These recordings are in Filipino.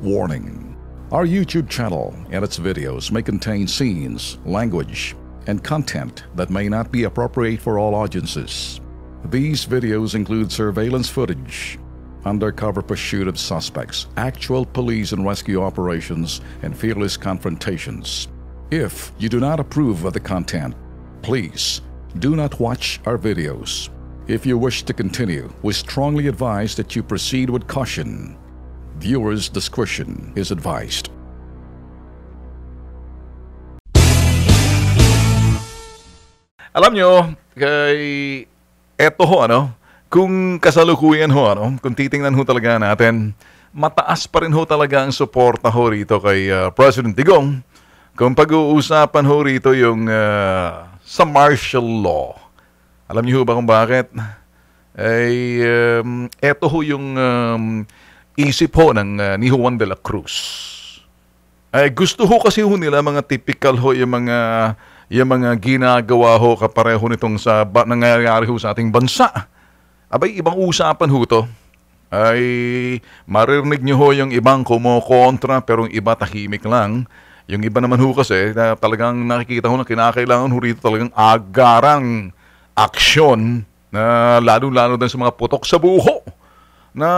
Warning. Our YouTube channel and its videos may contain scenes, language, and content that may not be appropriate for all audiences. These videos include surveillance footage, undercover pursuit of suspects, actual police and rescue operations, and fearless confrontations. If you do not approve of the content, please do not watch our videos. If you wish to continue, we strongly advise that you proceed with caution. Viewers' discretion is advised. Alam nyo, eto ho, kung kasalukuyan ho, kung titingnan ho talaga natin, mataas pa rin ho talaga ang suporta ho rito kay President Digong. Kung pag-uusapan ho rito yung sa martial law. Alam niyo ba kung bakit? Eto ho yung isip ho ng ni Juan de la Cruz. Gusto ho kasi ho nila mga typical ho yung mga ginagawa ho kapareho nitong sa nangyayari ho sa ating bansa. Abay, ibang usapan ho to. Ay maririnig nyo ho yung ibang kumokontra pero yung iba tahimik lang. Yung iba naman ho kasi talagang nakikita ho na kinakailangan ho rito talagang agarang aksyon na lalo-lalo din sa mga putok sa buho na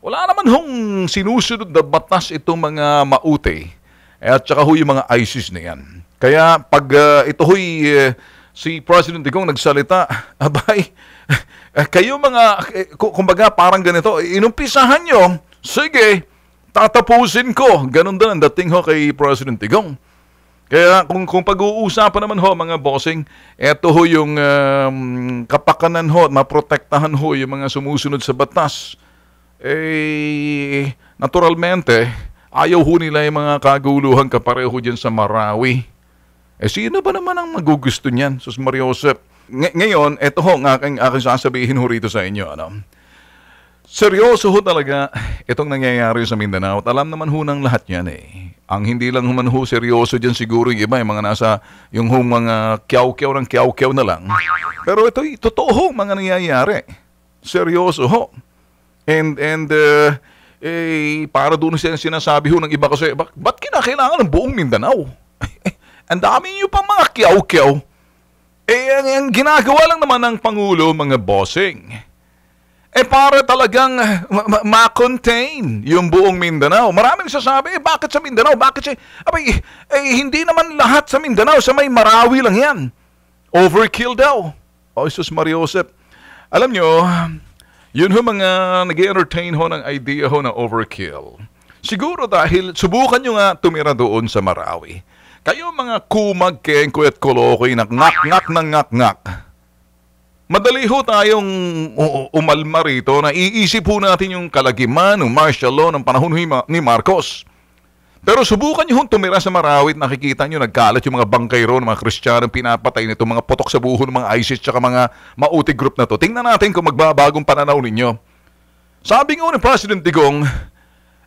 wala naman hong sinusunod na batas itong mga mauti at saka ho yung mga ISIS na yan. Kaya pag ito ho'y si President Digong nagsalita, abay, kayo mga, kumbaga parang ganito, inumpisahan nyo, sige, tatapusin ko. Ganon din ang dating ho kay President Digong. Kaya kung pag-uusapan naman ho mga bossing, eto ho yung kapakanan ho at maprotektahan ho yung mga sumusunod sa batas. Naturalmente, ayaw ho nila yung mga kaguluhan kapareho dyan sa Marawi. Sino ba naman ang magugusto niyan? Sus Mariosep. Ngayon, eto ho, aking sasabihin ho rito sa inyo. Seryoso ho talaga itong nangyayari sa Mindanao. At alam naman ho ng lahat yan Ang hindi lang naman ho seryoso dyan siguro yung iba, yung mga nasa, yung mga kiyaw-kiyaw ng kiyaw-kiyaw na lang. Pero ito'y totoo ho mga nangyayari. Seryoso ho. And para doon sinasabi ho ng iba kasi, ba't kinakailangan ng buong Mindanao? Ang dami nyo pang mga kiyaw-kiyaw. Ang ginagawa lang naman ng Pangulo, mga bossing, para talagang ma-contain yung buong Mindanao. Maraming sasabi, bakit sa Mindanao? Bakit siya? Hindi naman lahat sa Mindanao, sa may Marawi lang yan. Overkill daw. Jesus Mariosep. Alam nyo, yun ho mga nag-entertain ho ng idea ho na overkill. Siguro dahil subukan nyo nga tumira doon sa Marawi. Kayo mga kumag, kengkoy at kolokoy na ngak-ngak ng ngak-ngak. Madali ho tayong umalma rito na iisip ho natin yung kalagiman, ng martial law ng panahon ni Marcos. Pero subukan nyo tumira sa Marawi at nakikita nyo nagkalat yung mga bangkay ro ng mga Kristiyano pinapatay nito, mga putok sa buho ng mga ISIS tsaka mga mautig group na to. Tingnan natin kung magbabagong pananaw ninyo. Sabi nga ni President Digong,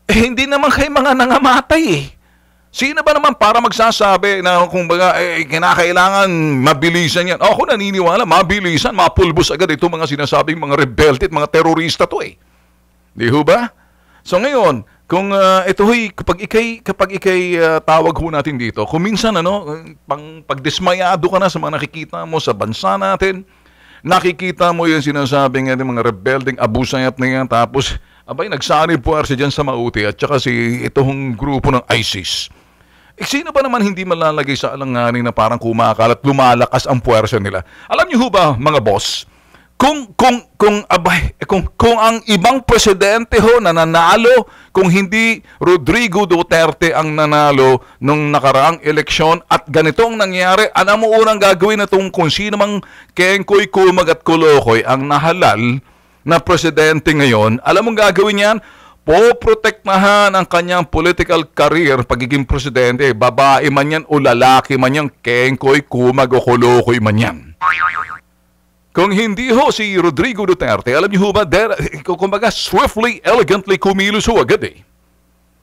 hindi naman kayo mga nangamatay Sino ba naman para magsasabi na kung baga kinakailangan mabilisan yan? Ako naniniwala, mabilisan, mapulbos agad ito mga sinasabing mga rebelde at mga terorista to Di ho ba? So ngayon, kung ito ho'y kapag ikay tawag ho natin dito, kung minsan pagdismayado ka na sa mga nakikita mo sa bansa natin, nakikita mo yung sinasabing mga rebelding abusayat na yan, tapos abay nagsari puwersa dyan sa mauti at saka si itong grupo ng ISIS. Sino ba naman hindi malalagay sa alanganin na parang kumakalat, lumalakas ang puwersa nila? Alam niyo ho ba mga boss, kung ang ibang presidente ho na nanalo, kung hindi Rodrigo Duterte ang nanalo nung nakaraang eleksyon at ganito ang nangyari, alam mo unang gagawin na itong kung sino mang kengkoy, kumag at kulokoy ang nahalal na presidente ngayon, alam mong gagawin yan? Poprotektahan ang kanyang political career pagiging presidente, babae man yan o lalaki man yan, kengkoy, kumag o kulokoy man yan. Kung hindi ho si Rodrigo Duterte, alam niyo ho ba, kumbaga swiftly, elegantly kumilos ho agad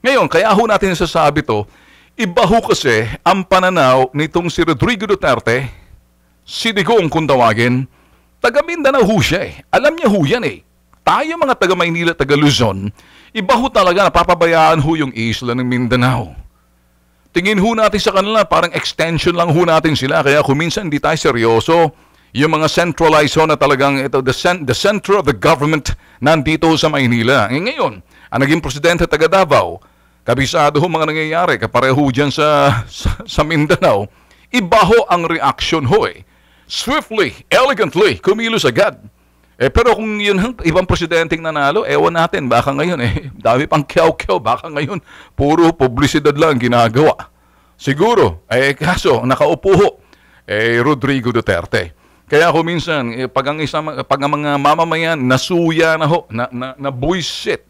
Ngayon, kaya ho natin nasasabi to, iba ho kasi ang pananaw nitong si Rodrigo Duterte, si Digong kung tawagin, taga Mindanao ho siya Alam niya ho yan Tayo mga taga Maynila, taga Luzon, Iba ho talaga, napapabayaan ho yung isla ng Mindanao. Tingin ho natin sa kanila, parang extension lang ho natin sila. Kaya kuminsan hindi tayo seryoso. Yung mga centralized ho na talagang ito, the center of the government nandito ho sa Maynila. Ngayon, ang naging presidente taga Davao, kabisado ho mga nangyayari, kapareho dyan sa Mindanao, iba ho ang reaction ho eh. Swiftly, elegantly, kumilos agad. Pero kung yun ang ibang presidenteng nanalo, ewan natin, baka ngayon dami pang kyaw-kyaw, baka ngayon puro publisidad lang ginagawa. Siguro, kaso nakaupo ho, Rodrigo Duterte. Kaya kung minsan, pag ang mga mamamayan nasuya na ho, na buisit,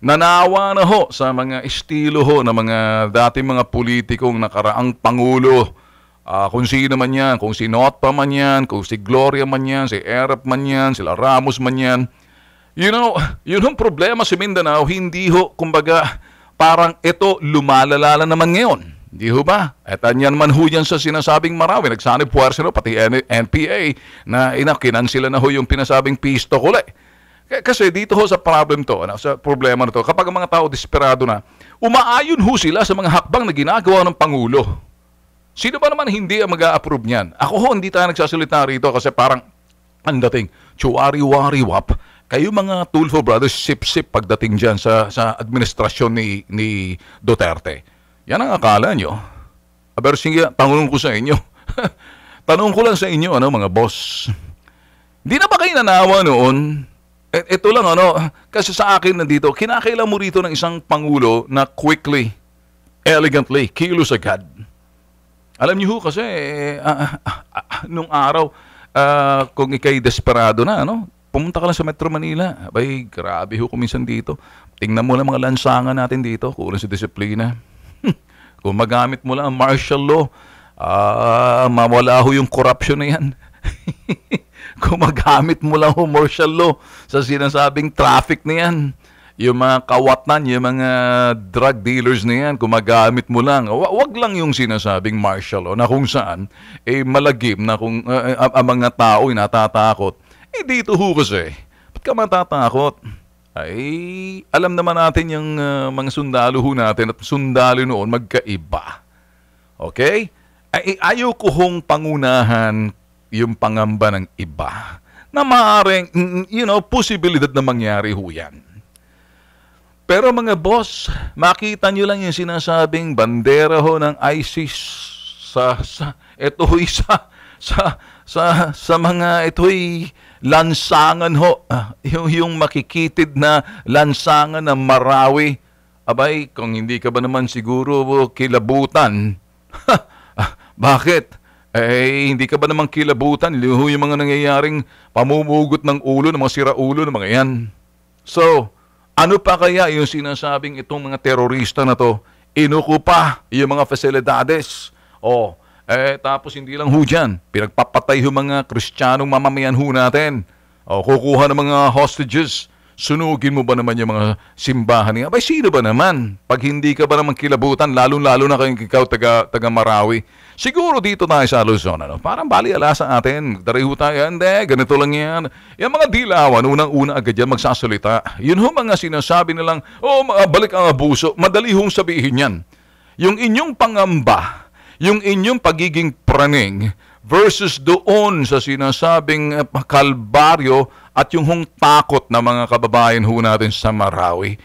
nanawa na ho sa mga estilo ho ng mga dating mga politikong nakaraang pangulo, kung sino man yan, kung si Notpa man yan, kung si Gloria man yan, si Erap man yan, sila Ramos man yan. You know, yun ang problema sa Mindanao, hindi ho, kumbaga, parang ito lumalala naman ngayon. Hindi ho ba? At yan man ho yan sa sinasabing Marawi, nagsanib puwersa no, pati NPA, na kinansila na ho yung pinasabing pisto kule. Kasi dito ho sa problem to, sa problema na to, kapag ang mga tao desperado na, umaayon ho sila sa mga hakbang na ginagawa ng Pangulo. Sino ba naman hindi ang mag-a-approve niyan? Ako ho, hindi tayo nagsasalita rito kasi parang ang dating, chuwari-wari-wap, kayo mga Tulfo Brothers, sip-sip pagdating dyan sa administrasyon ni Duterte. Yan ang akala nyo. Aber sige, tanong ko sa inyo. Tanong ko lang sa inyo, mga boss. Hindi na ba kayo nanawa noon? Ito lang, kasi sa akin nandito, kinakailan mo rito ng isang Pangulo na quickly, elegantly, kilos agad. Alam niyo ho kasi, nung araw, kung ikay desperado na, pumunta ka lang sa Metro Manila. Abay, grabe ho kuminsan dito. Tingnan mo lang mga lansangan natin dito, kulang sa disiplina. Kung magamit mo lang ang martial law, mawala ho yung corruption na yan. Kung magamit mo lang ho martial law sa sinasabing traffic na yan, yung mga kawatan, yung mga drug dealers na yan, kung magamit mo lang, wag lang yung sinasabing martial law na kung saan, malagim na kung ang mga tao ay natatakot. Dito ho kasi, ba't ka matatakot? Alam naman natin yung mga sundalo ho natin at sundalo noon magkaiba. Okay? Ayaw ko hong pangunahan yung pangamba ng iba na maaaring, posibilidad na mangyari ho yan. Pero mga boss, makita nyo lang yung sinasabing bandera ho ng ISIS sa mga ito'y lansangan ho. Yung makikitid na lansangan ng Marawi. Abay, kung hindi ka ba naman siguro kilabutan. Bakit? Hindi ka ba naman kilabutan? Yung mga nangyayaring pamumugot ng ulo, ng mga siraulo ng mga yan. So, ano pa kaya yung sinasabing itong mga terorista na to, inukupa yung mga fasilidades. Tapos hindi lang ho dyan, pinagpapatay yung mga Kristiyanong mamamayan ho natin. Kukuha ng mga hostages. Sunugin mo ba naman yung mga simbahan niya? Abay, sino ba naman? Pag hindi ka ba naman kilabutan, lalo-lalo na kayong ikaw taga Marawi. Siguro dito tayo sa Luzon, parang baliala sa atin. Dariho tayo, hindi, ganito lang yan. Yung mga dilawan, unang-una agad yan magsasalita. Yun ho mga sinasabi nilang, balik ang abuso. Madali hong sabihin yan. Yung inyong pangamba, yung inyong pagiging praning versus doon sa sinasabing kalbaryo at yung hong takot na mga kababayan ho natin sa Marawi.